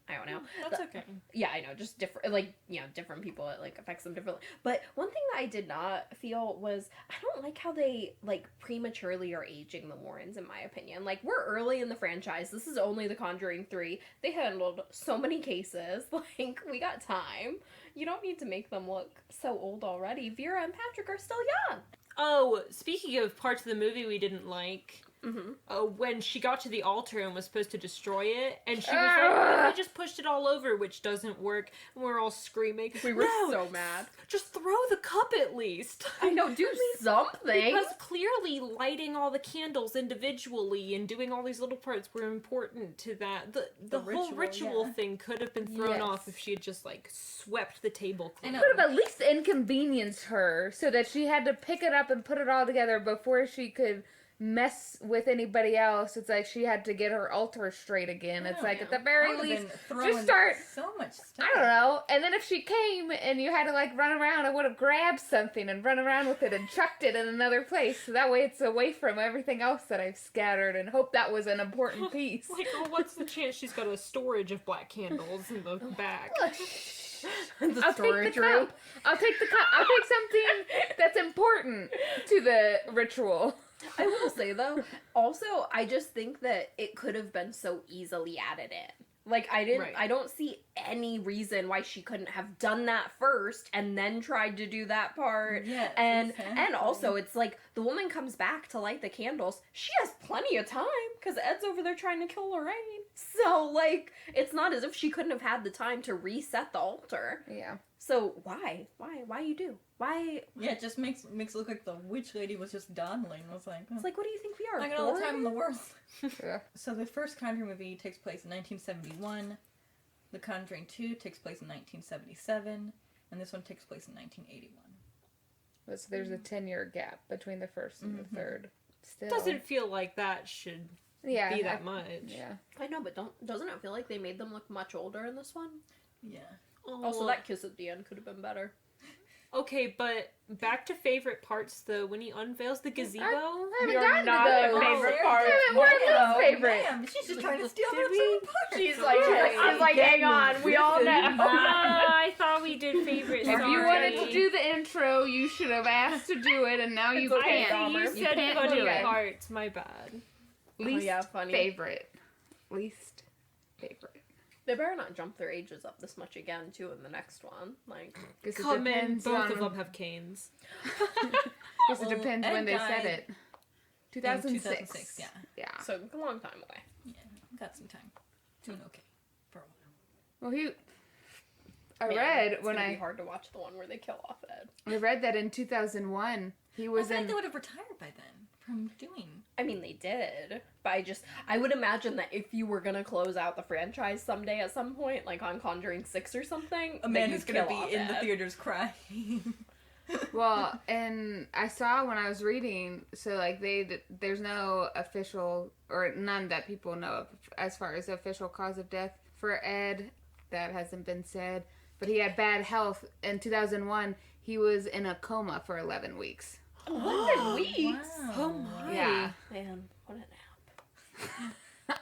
I don't know. That's okay. Yeah, I know, just different, like, you know, different people, it, like, affects them differently. But one thing that I did not feel was, I don't like how they, like, prematurely are aging the Warrens, in my opinion. Like, we're early in the franchise. This is only The Conjuring 3. They handled so many cases. Like, we got time. You don't need to make them look so old already. Vera and Patrick are still young. Oh, speaking of parts of the movie we didn't like, Mm-hmm. when she got to the altar and was supposed to destroy it, and she was like, "What if we just pushed it all over," which doesn't work, and we're all screaming. We were "No, so mad. Just throw the cup at least." I know, do something. Because clearly lighting all the candles individually and doing all these little parts were important to that. The whole ritual thing could have been thrown off if she had just, like, swept the table clean. Could have at least inconvenienced her so that she had to pick it up and put it all together before she could mess with anybody else. It's like she had to get her altar straight again. It's like at the very least, just start. So much stuff. I don't know. And then if she came and you had to like run around, I would have grabbed something and run around with it and chucked it in another place. So that way it's away from everything else that I've scattered and hope that was an important piece. Like, well, what's the chance she's got a storage of black candles in the back? The storage room. I'll take the cup. I'll take something that's important to the ritual. I will say though, also I just think that it could have been so easily added in. Like I don't see any reason why she couldn't have done that first and then tried to do that part. Yes, and exactly. also it's like the woman comes back to light the candles. She has plenty of time because Ed's over there trying to kill Lorraine. So like it's not as if she couldn't have had the time to reset the altar. Yeah. So why you do? Why? Yeah, it just makes it look like the witch lady was just dawdling. I was like, It's like, what do you think we are? I got all the time in the world. Yeah. So the first Conjuring movie takes place in 1971. The Conjuring 2 takes place in 1977, and this one takes place in 1981. So there's a 10-year gap between the first and the third. Still. Doesn't feel like that should be that much. Yeah. I know, but doesn't it feel like they made them look much older in this one? Yeah. Also, that kiss at the end could have been better. Okay, but back to favorite parts though. When he unveils the gazebo, I haven't You're gotten not to a those. favorite part. Damn it, what are those favorite? Damn, she's just trying to steal Did from we? some parts. She's like, hang on, we all know. I thought we did favorite. If you wanted to do the intro, you should have asked to do it, and now you It's okay, can't. Dahmer. You said can't go do to it. parts. My bad. Least yeah, funny. favorite. Least favorite. They better not jump their ages up this much again, too, in the next one. Like, Because it Come in. depends Both on, of them have canes. Guess it depends Ed when they said died it. 2006. 2006, yeah. Yeah. so a long time away. Yeah, got some time. Doing okay for a while. Well, I Man, read it's when gonna be I hard to watch the one where they kill off Ed. read that in 2001 he I was feel like in. they would have retired by then from doing. I mean, they did, but I would imagine that if you were gonna close out the franchise someday at some point, like on Conjuring 6 or something, A man that who's you'd gonna kill be off in the Ed. theaters crying. Well, and I saw when I was reading, so like there's no official or none that people know of as far as the official cause of death for Ed. That hasn't been said, but he had bad health in 2001. He was in a coma for 11 weeks. 11 weeks? Wow. Oh my. Yeah, Man, what a nap.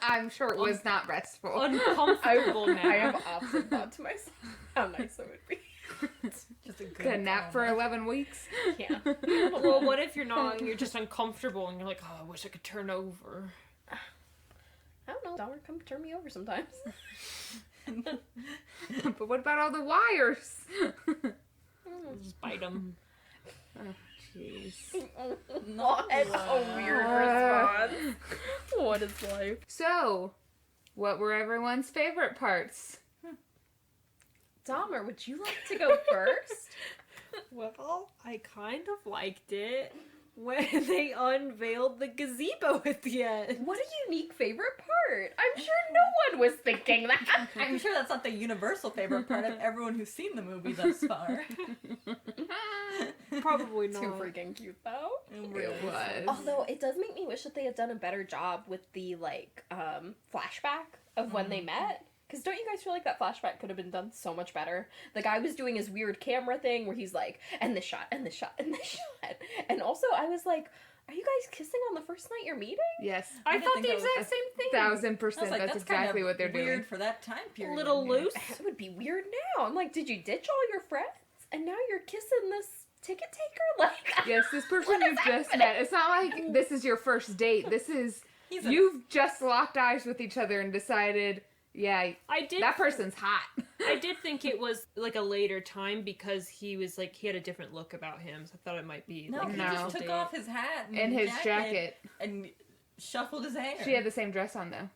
I'm sure it was not restful. Uncomfortable now. I have often thought to myself how nice it would be. Just a A good nap for 11 weeks. Yeah. Well, what if you're not? You're just uncomfortable, and you're like, "Oh, I wish I could turn over." I don't know. Dahmer, come turn me over sometimes. But what about all the wires? Just bite them. Jeez. What a weird response. What is life? So, what were everyone's favorite parts? Dahmer, would you like to go first? Well, I kind of liked it when they unveiled the gazebo at the end. What a unique favorite part. I'm sure no one was thinking that. I'm sure that's not the universal favorite part of everyone who's seen the movie thus far. Probably Too not. freaking cute, though. It was. Although, it does make me wish that they had done a better job with the, like, flashback of when they met. Because don't you guys feel like that flashback could have been done so much better? The guy was doing his weird camera thing where he's like, and this shot, and this shot, and this shot. And also, I was like, are you guys kissing on the first night you're meeting? Yes. I didn't thought think the that was exact same thing. 1,000%. I was like, That's kind exactly of what they're weird doing. for that time A period. little loose. It would be weird now. I'm like, did you ditch all your friends? And now you're kissing this ticket taker? Like, Yes, this person What you've is just happening? met. It's not like this is your first date. This is, He's a- you've just locked eyes with each other and decided, yeah, I did. that person's hot. I did think it was like a later time because he was like he had a different look about him. So I thought it might be No, like he No. just took off his hat And his jacket. and shuffled his hair. She had the same dress on, though.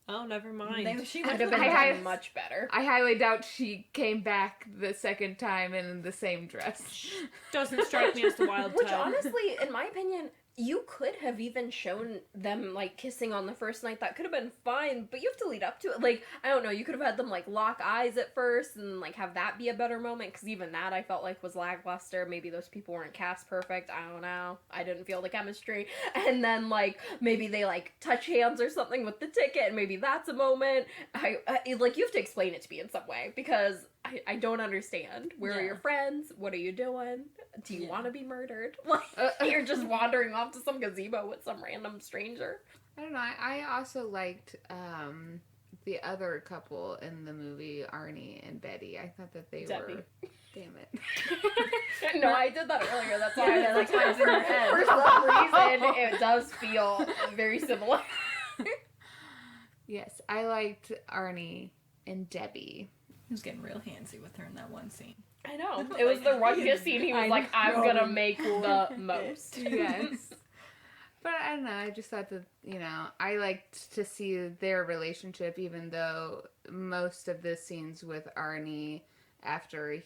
Oh, never mind. She I'd went have for been the- I- done much better. I highly doubt she came back the second time in the same dress. Doesn't strike me as the wild Which type. honestly, in my opinion, you could have even shown them like kissing on the first night. That could have been fine, but you have to lead up to it. Like, I don't know, you could have had them like lock eyes at first and like have that be a better moment, because even that I felt like was lackluster. Maybe those people weren't cast perfect. I don't know. I didn't feel the chemistry. And then like maybe they like touch hands or something with the ticket, and maybe that's a moment. I like, you have to explain it to me in some way, because I don't understand. Where are Yeah. your friends? What are you doing? Do you Yeah. want to be murdered? Like, you're just wandering off to some gazebo with some random stranger. I don't know. I also liked the other couple in the movie, Arnie and Betty. I thought that they Debbie. were. Damn it. No, I did that earlier. That's why Yeah, I was that's why it's in your head. For some reason, it does feel very similar. Yes, I liked Arnie and Debbie. He was getting real handsy with her in that one scene. I know. It was the one kiss scene. He was I like, I'm know. gonna make the most. Yes. But I don't know, I just thought that, I liked to see their relationship, even though most of the scenes with Arnie after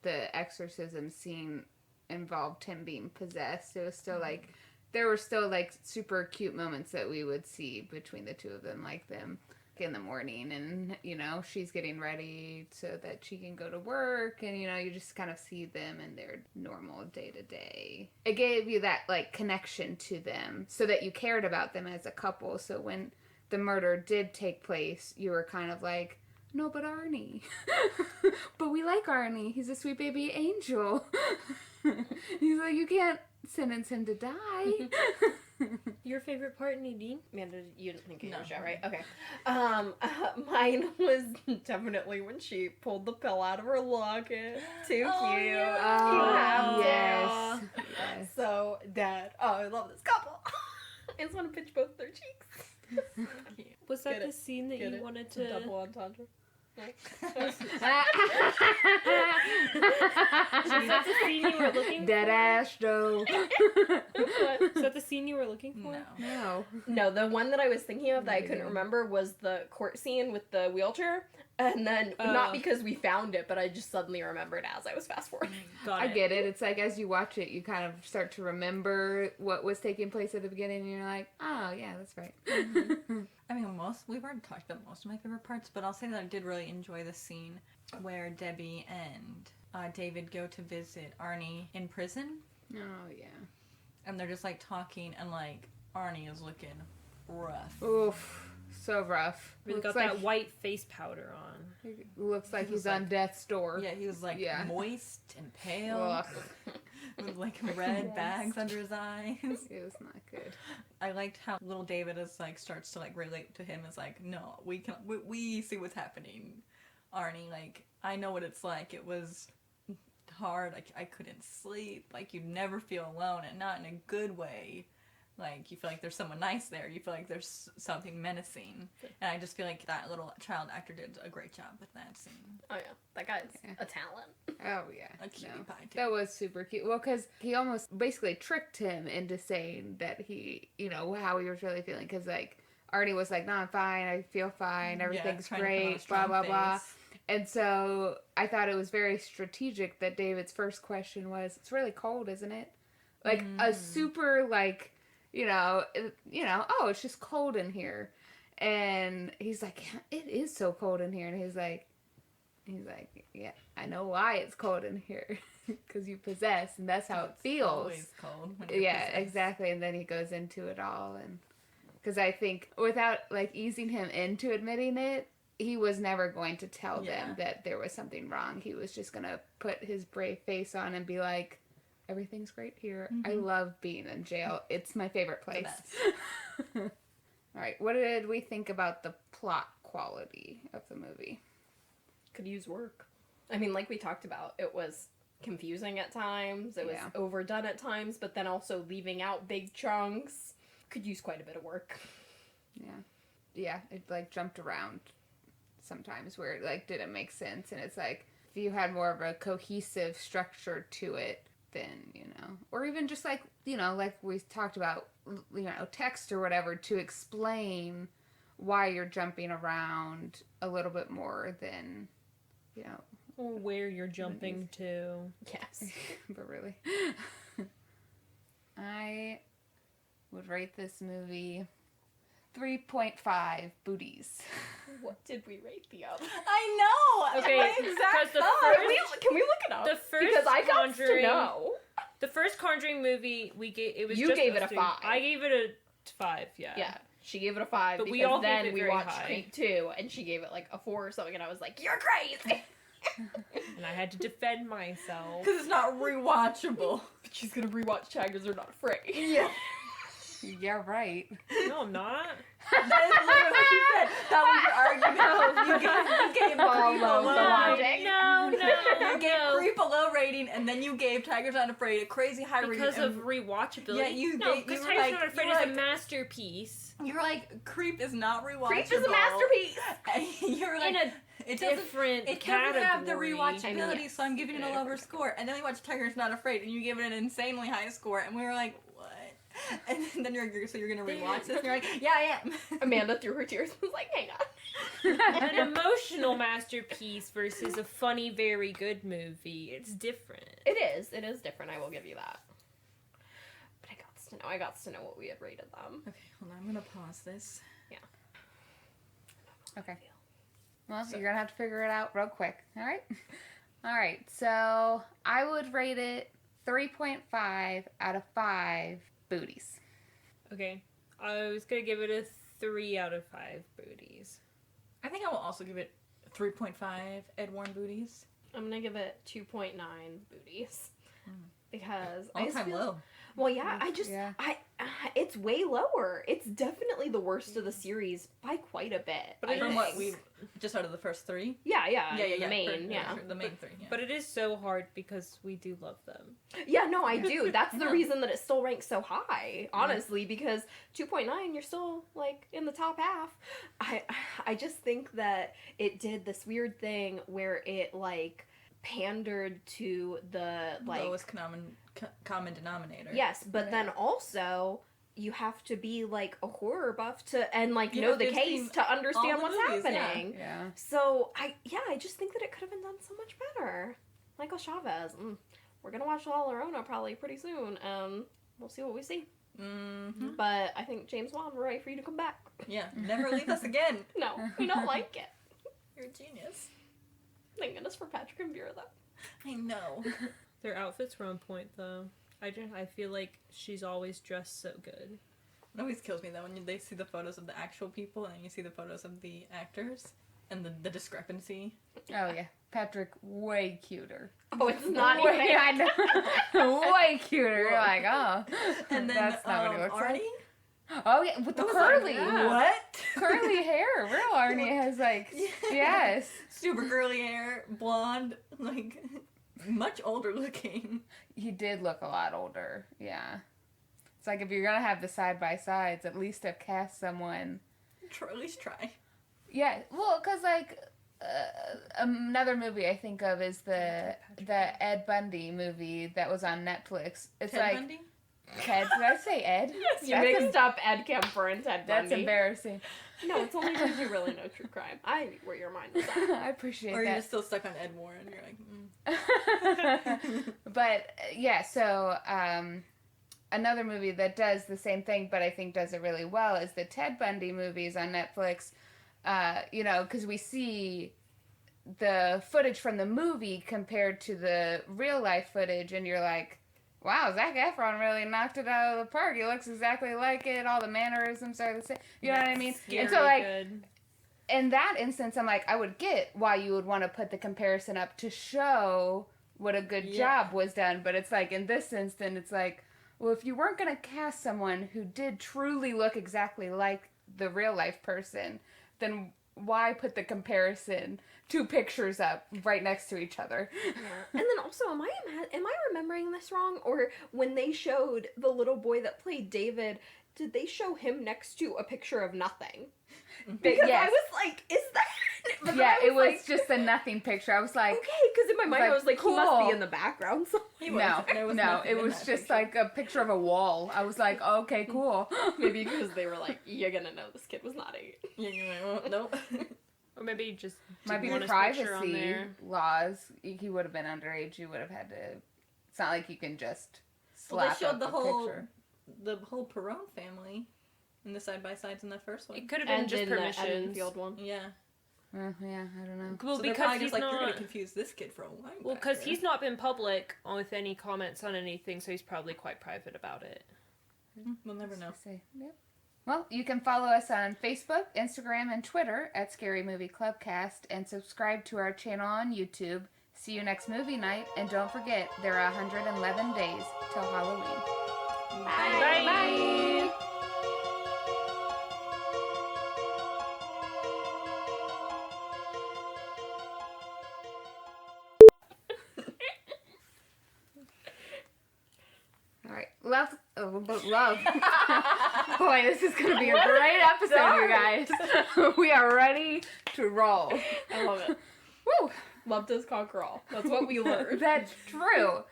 the exorcism scene involved him being possessed. It was still like, there were still like super cute moments that we would see between the two of them, like them in the morning and, she's getting ready so that she can go to work and, you just kind of see them in their normal day to day. It gave you that like connection to them so that you cared about them as a couple. So when the murder did take place, you were kind of like, no, but Arnie. But we like Arnie. He's a sweet baby angel. He's like, you can't sentence him to die. Your favorite part, Nadine? Amanda, you didn't think it No. was yet, right? Okay. Mine was definitely when she pulled the pill out of her locket. Too Oh, cute. yeah. You have to. yes. Yes. So, Dad, I love this couple. I just want to pinch both their cheeks. Was that Get the it. scene that Get you it. wanted It's a to? double entendre. Was that the scene you were looking Dead for? ass Joe. Is that the scene you were looking for? No. No. No, the one that I was thinking of that I couldn't Maybe. remember was the court scene with the wheelchair. And then, not because we found it, but I just suddenly remembered as I was fast forwarding. Got I it. get it. It's like as you watch it, you kind of start to remember what was taking place at the beginning, and you're like, oh, yeah, that's right. I mean, we've already talked about most of my favorite parts, but I'll say that I did really enjoy the scene where Debbie and David go to visit Arnie in prison, Oh, yeah. and they're just like talking, and like Arnie is looking rough. Oof. So rough. Really got Looks that like- white face powder on. Looks like He was he's on like- death's door. Yeah, he was like Yeah. moist and pale, Ugh. with like red bags under his eyes. It was not good. I liked how little David is like starts to like relate to him as like, no, we see what's happening, Arnie. Like, I know what it's like. It was hard. I couldn't sleep. Like, you never feel alone, and not in a good way. Like, you feel like there's someone nice there. You feel like there's something menacing. And I just feel like that little child actor did a great job with that scene. Oh, yeah. That guy's Yeah. a talent. Oh, yeah. A cutie No. pie, too. That was super cute. Well, because he almost basically tricked him into saying that he, how he was really feeling. Because, like, Arnie was like, no, I'm fine, I feel fine, everything's trying to put on a great, blah, strong blah, blah. face. And so I thought it was very strategic that David's first question was, it's really cold, isn't it? Like, a super, like, oh, it's just cold in here. And he's like, it is so cold in here. And he's like, yeah, I know why it's cold in here. Because you possess, and that's how it feels. Always cold. When you're Yeah, possessed. exactly. And then he goes into it all. And because I think without, like, easing him into admitting it, he was never going to tell them that there was something wrong. He was just going to put his brave face on and be like, everything's great here. I love being in jail. It's my favorite place. All right. What did we think about the plot quality of the movie? Could use work. I mean, like we talked about, it was confusing at times. It was overdone at times, but then also leaving out big chunks. Could use quite a bit of work. Yeah, it, like, jumped around sometimes where it, like, didn't make sense. And it's like, if you had more of a cohesive structure to it, then, or even just, like, like we talked about, text or whatever to explain why you're jumping around a little bit more than, Or where you're jumping to. Yes. but really. I would rate this movie 3.5 booties. What did we rate the other? I know! Okay, My exact because the thought. first- Can we look it up? The first because I got to Conjuring- know. The first Conjuring movie You just gave it us a two. 5. I gave it a 5, yeah. Yeah, she gave it a 5 But because we all gave then it we very watched high. Creep 2 and she gave it like a 4 or something and I was like, you're crazy! And I had to defend myself. Because it's not rewatchable. But she's gonna rewatch Tigers Are Not Afraid. Yeah. Yeah, right. No, I'm not. That is literally what you said. That was your argument. You gave Follow Creep a the low logic. No, You gave Creep a low rating, and then you gave Tigers Not Afraid a crazy high rating. Because of and rewatchability. Yeah, you no, gave- because you were Tigers like- Not Afraid you were is a like- masterpiece. you're like, Creep is not rewatchable. Creep is a masterpiece! And you're like, In a it doesn't, different it category. doesn't have the rewatchability, I mean, yes. so I'm giving it a Yeah, lower score. And then we watched Tigers Not Afraid, and you gave it an insanely high score, and we were like, what? And then you're gonna rewatch this, and you're like, yeah, I am. Amanda through her tears and was like, hang on. An emotional masterpiece versus a funny, very good movie. It's different. It is different, I will give you that. But I got to know what we had rated them. Okay, hold on, I'm gonna pause this. Okay. Well, you're gonna have to figure it out real quick. All right. All right. So I would rate it 3.5 out of 5 booties. Okay. I was gonna give it a 3 out of 5 booties. I think I will also give it 3.5 Edwarn booties. I'm gonna give it 2.9 booties. Because I All just time feel- low. Well, yeah, Yeah. it's way lower. It's definitely the worst of the series by quite a bit. But I From think. what we just out of the first 3. Yeah, Yeah. the main, for- yeah. for the main 3. Yeah. But it is so hard because we do love them. Yeah, no, I do. That's the Yeah. reason that it still ranks so high, honestly, because 2.9, you're still, like, in the top half. I just think that it did this weird thing where it, like, pandered to the, like... lowest common denominator. Yes, but then also... You have to be, like, a horror buff to, and, like, You know have the to have seen case to understand all the what's movies, yeah. happening. Yeah. So, I just think that it could have been done so much better. Michael Chavez. We're gonna watch La Llorona probably pretty soon. We'll see what we see. Mm-hmm. But I think James Wan, we're ready for you to come back. Yeah. Never leave us again. No, we don't like it. You're a genius. Thank goodness for Patrick and Vera, though. I know. Their outfits were on point, though. I feel like she's always dressed so good. It always kills me though when they see the photos of the actual people and then you see the photos of the actors and the discrepancy. Oh yeah. Patrick way cuter. Oh, it's not Way, even. I know. Way cuter. You're like, oh. And then That's not what he looks Arnie? like. Oh yeah, with the What was curly. that? What? Curly hair. Real Arnie has like yes. Super curly hair, blonde, like much older looking. He did look a lot older. Yeah. It's like if you're gonna have the side by sides, at least have cast someone. At least try. Yeah. Well, cause like another movie I think of is the Ed Bundy movie that was on Netflix. It's Ted like Bundy? Ted. Did I say Ed? You mixed up Ed Kemper and Ted Bundy. That's embarrassing. No, it's only because you really know true crime. I knew where your mind was at. I appreciate Or that. you're still stuck on Ed Warren. You're like, But yeah, so another movie that does the same thing, but I think does it really well, is the Ted Bundy movies on Netflix. You know, because we see the footage from the movie compared to the real life footage, and you're like, wow, Zac Efron really knocked it out of the park. He looks exactly like it. All the mannerisms are the same. You know what I mean? And so, like, good. in that instance, I'm like, I would get why you would want to put the comparison up to show what a good job was done. But it's like, in this instance, it's like, well, if you weren't going to cast someone who did truly look exactly like the real life person, then why put the comparison, two pictures up right next to each other? Yeah. And then also, am I remembering this wrong? Or when they showed the little boy that played David, did they show him next to a picture of nothing? Because Yes. I was like, is that? But Yeah, I it was like, just a nothing picture. I was like, okay, because in my mind I was like, he must cool. be in the background. So no, it was just like a picture of a wall. I was like, okay, cool. maybe because they were like, you're gonna know this kid was not 8. yeah, you're like, well, nope. Or maybe just Might be didn't want his picture on privacy there. laws. He would have been underage. You would have had to. It's not like you can just Well, slap they showed up the a whole picture. Perone family in the side by sides in the first one. It could have been And just in permissions. the Enfield one. Yeah. Yeah, I don't know. Well, So they're because probably he's just like, we're not. gonna confuse this kid for a linebacker. Well, because he's not been public with any comments on anything, so he's probably quite private about it. We'll never know. Yep. Well, you can follow us on Facebook, Instagram, and Twitter at Scary Movie Clubcast, and subscribe to our channel on YouTube. See you next movie night, and don't forget, there are 111 days till Halloween. Bye. Bye. All right, love. Boy, this is gonna be a great episode, you guys. We are ready to roll. I love it. Woo! Love does conquer all. That's what we learned. That's true.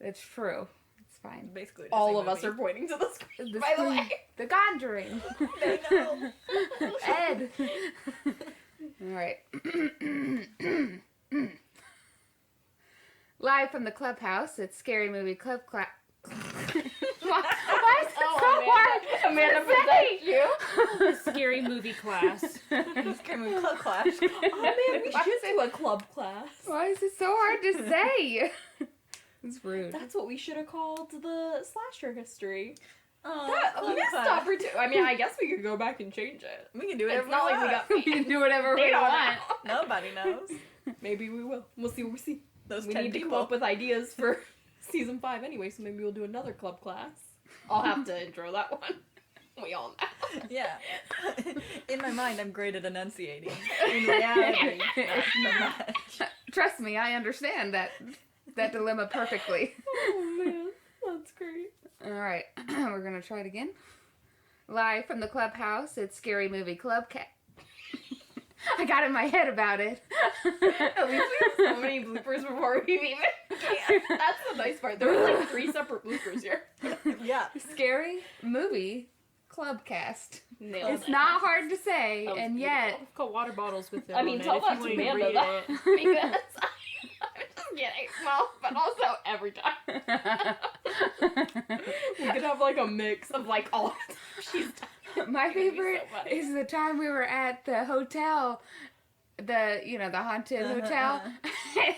That's true. It's fine. Basically, the All same of us are movie. pointing to the screen, The by the screen- way. The Conjuring. I know. Ed. All right. Live from the clubhouse, it's Scary Movie Club Class. Why is it so hard? Amanda, to say? you. Scary movie class. Scary movie club clash. Oh man, we should do a club class. Why is it so hard to say? It's rude. That's what we should have called the slasher history. Oh, That club missed clash. opportunity. I mean, I guess we could go back and change it. We can do it. It's if not like we want. got. We can do whatever They we don't want. know. Nobody knows. Maybe we will. We'll see what we see. Those We 10 need to people. come up with ideas for season 5 anyway, so maybe we'll do another club class. I'll have to intro that one. We all know. Yeah. In my mind, I'm great at enunciating. In reality, not so much. Trust me, I understand that dilemma perfectly. Oh man, that's great. All right, we're gonna try it again. Live from the clubhouse, it's Scary Movie Club I got in my head about it. At least we have so many bloopers before we even began. That's the nice part. There were like 3 separate bloopers here. Yeah. Scary Movie Clubcast. Nailed It's it. not hard to say, That was and beautiful. yet I've got water bottles with them. I mean, on tell it that if to you want Amanda to read though, it. because I'm just kidding. Well, but also every time. We could have like a mix of like all the time she's done. my It's gonna be so favorite funny. is the time we were at the hotel, the haunted hotel,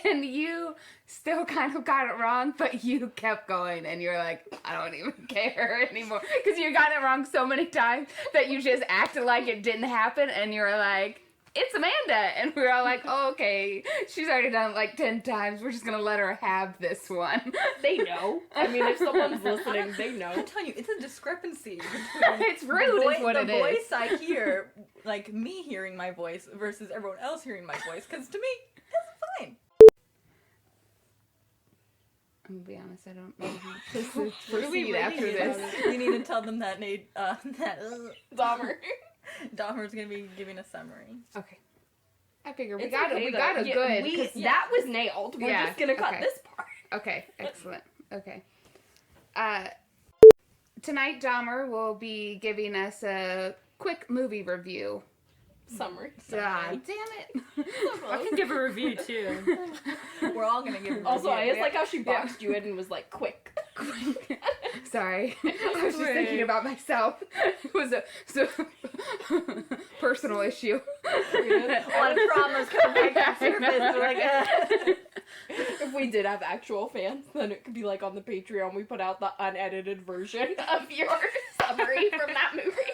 and you still kind of got it wrong, but you kept going, and you're like, I don't even care anymore, because you got it wrong so many times that you just acted like it didn't happen, and you were like, it's Amanda, and we were all like, oh, okay, she's already done it like 10 times, we're just gonna let her have this one. They know. I mean, if someone's listening, they I'm know. telling you, it's a discrepancy between It's rude is what the it is. voice I hear, like me hearing my voice versus everyone else hearing my voice. Because to me, it's fine. I'm gonna be honest, I don't know how to What are we proceed rating after it this. on? We need to tell them that Dahmer. Dahmer's gonna be giving a summary. Okay. I figure we It's got okay, we though. got a Yeah, good. we- 'cause- That was nailed. We're Yeah, just gonna cut okay. this part. Okay, excellent. Okay. tonight Dahmer will be giving us a quick movie review. Summary. God damn it. I can give a review too. We're all gonna give. Also, I just Yeah. like how she boxed you in and was like, quick. Sorry. I was just thinking about myself. It was a personal issue. a lot of traumas coming back to the surface. We're like, If we did have actual fans, then it could be like on the Patreon, we put out the unedited version of your summary from that movie.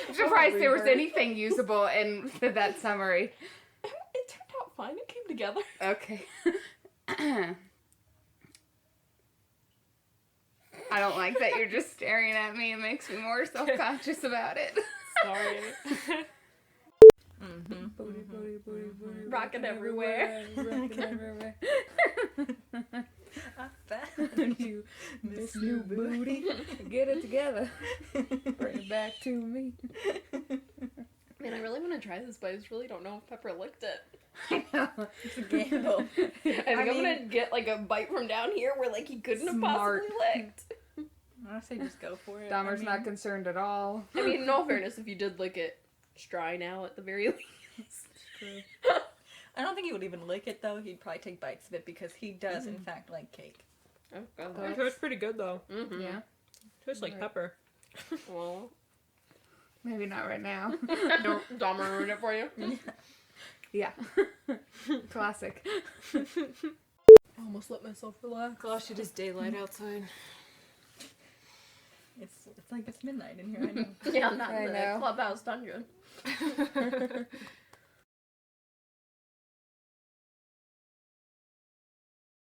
I'm surprised there was anything usable in that summary. It turned out fine. It came together. Okay. I don't like that you're just staring at me. It makes me more self-conscious about it. Sorry. Rocking everywhere. Rocking everywhere. I found you, Miss New Booty. Get it together. Bring it back to me. Man, I really want to try this, but I just really don't know if Pepper licked it. I know. It's a gamble. I think I'm gonna get like a bite from down here where like he couldn't have Smart. possibly licked. I say just go for it. Dahmer's not concerned at all. I mean, in all fairness, if you did lick it, it's dry now at the very least. True. I don't think he would even lick it though. He'd probably take bites of it because he does in fact like cake. Oh, God. It tastes pretty good though. Mm-hmm. Yeah. Tastes like Right. pepper. Well, Maybe not right now. Dahmer ruined it for you. Yeah. Classic. I almost let myself relax. Gosh, it is daylight outside. It's like it's midnight in here. I know. Yeah, not I in the know. clubhouse dungeon.